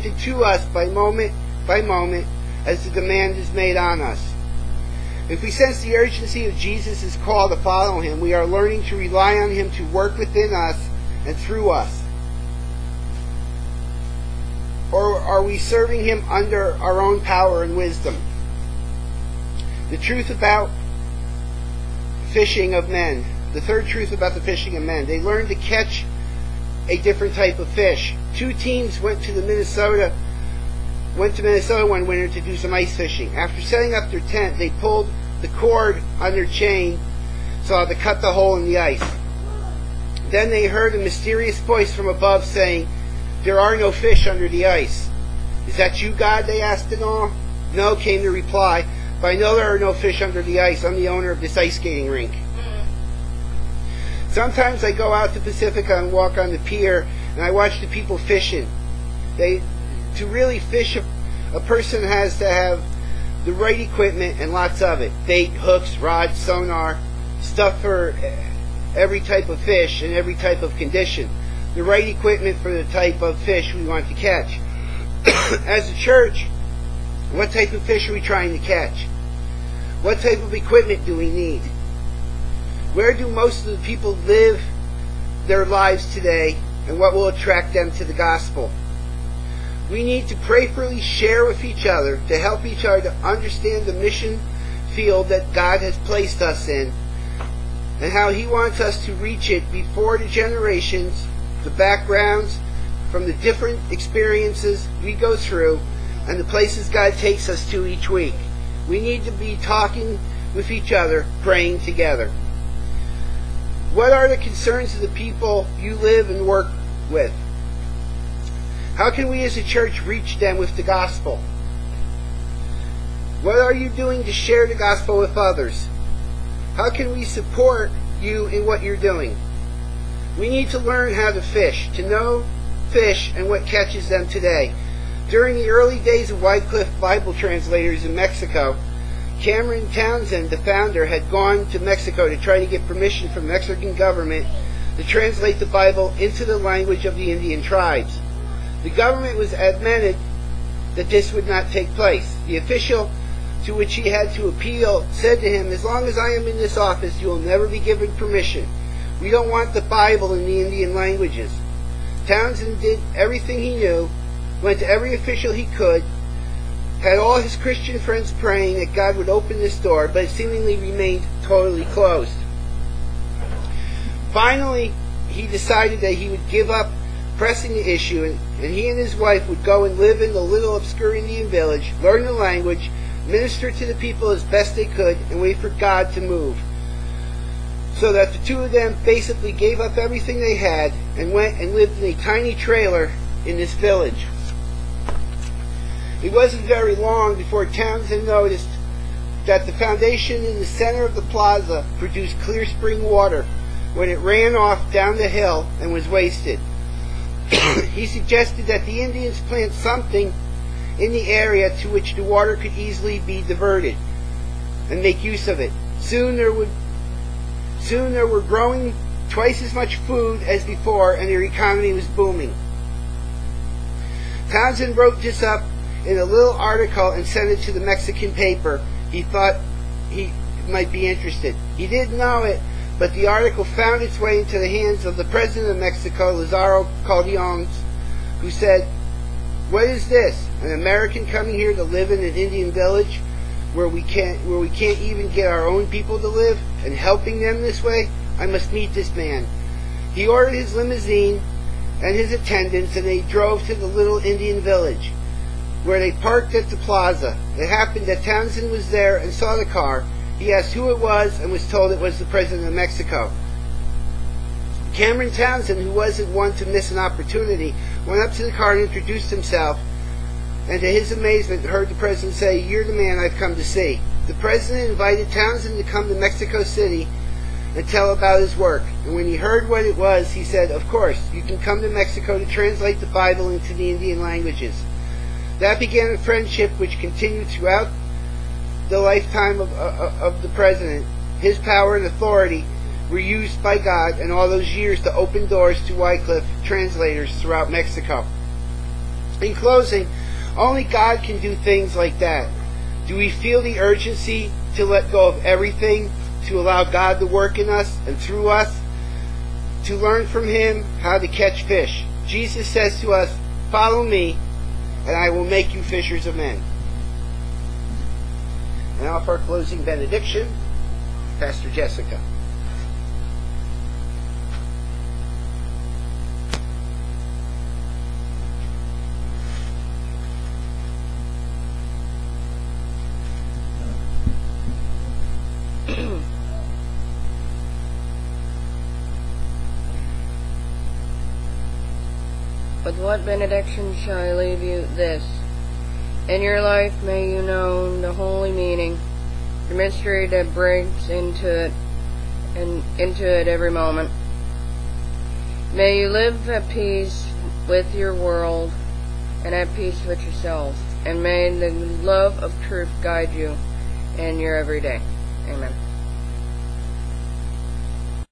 granted to us by moment as the demand is made on us. If we sense the urgency of Jesus' call to follow him, we are learning to rely on him to work within us and through us. Or are we serving him under our own power and wisdom? The truth about fishing of men. The third truth about the fishing of men. They learned to catch a different type of fish. 2 teams went to Minnesota one winter to do some ice fishing. After setting up their tent, they pulled the cord on their chain so to cut the hole in the ice. Then they heard a mysterious voice from above saying, "There are no fish under the ice." "Is that you, God?" they asked in awe. "No," came the reply, "but I know there are no fish under the ice. I'm the owner of this ice skating rink." Sometimes I go out to Pacifica and walk on the pier, and I watch the people fishing. To really fish, a person has to have the right equipment and lots of it. Bait, hooks, rods, sonar, stuff for every type of fish and every type of condition. The right equipment for the type of fish we want to catch. As a church, what type of fish are we trying to catch? What type of equipment do we need? Where do most of the people live their lives today, and what will attract them to the gospel? We need to prayerfully share with each other to help each other to understand the mission field that God has placed us in and how he wants us to reach it before the generations, the backgrounds, from the different experiences we go through and the places God takes us to each week. We need to be talking with each other, praying together. What are the concerns of the people you live and work with? How can we as a church reach them with the gospel? What are you doing to share the gospel with others? How can we support you in what you're doing? We need to learn how to fish, to know fish and what catches them today. During the early days of Wycliffe Bible translators in Mexico, Cameron Townsend, the founder, had gone to Mexico to try to get permission from the Mexican government to translate the Bible into the language of the Indian tribes. The government was adamant that this would not take place. The official to which he had to appeal said to him, "As long as I am in this office, you will never be given permission. We don't want the Bible in the Indian languages." Townsend did everything he knew, went to every official he could, had all his Christian friends praying that God would open this door, but it seemingly remained totally closed. Finally, he decided that he would give up pressing the issue, and he and his wife would go and live in the little obscure Indian village, learn the language, minister to the people as best they could, and wait for God to move. So that the two of them basically gave up everything they had and went and lived in a tiny trailer in this village. It wasn't very long before Townsend noticed that the foundation in the center of the plaza produced clear spring water when it ran off down the hill and was wasted. He suggested that the Indians plant something in the area to which the water could easily be diverted and make use of it. Soon there were growing twice as much food as before, and their economy was booming. Townsend wrote this up in a little article and sent it to the Mexican paper. He thought he might be interested. He didn't know it, but the article found its way into the hands of the president of Mexico, Lázaro Cárdenas, who said, "What is this? An American coming here to live in an Indian village where we can't even get our own people to live, and helping them this way? I must meet this man." He ordered his limousine and his attendants, and they drove to the little Indian village, where they parked at the plaza. It happened that Townsend was there and saw the car. He asked who it was and was told it was the President of Mexico. Cameron Townsend, who wasn't one to miss an opportunity, went up to the car and introduced himself, and to his amazement heard the President say, "You're the man I've come to see." The President invited Townsend to come to Mexico City and tell about his work, and when he heard what it was, he said, "Of course, you can come to Mexico to translate the Bible into the Indian languages." That began a friendship which continued throughout the lifetime of the President. His power and authority were used by God in all those years to open doors to Wycliffe translators throughout Mexico. In closing, only God can do things like that. Do we feel the urgency to let go of everything, to allow God to work in us and through us, to learn from Him how to catch fish? Jesus says to us, "Follow me, and I will make you fishers of men." And now for our closing benediction, Pastor Jessica. With what benediction shall I leave you? This. In your life may you know the holy meaning, the mystery that breaks into it every moment. May you live at peace with your world and at peace with yourself, and may the love of truth guide you in your everyday. Amen.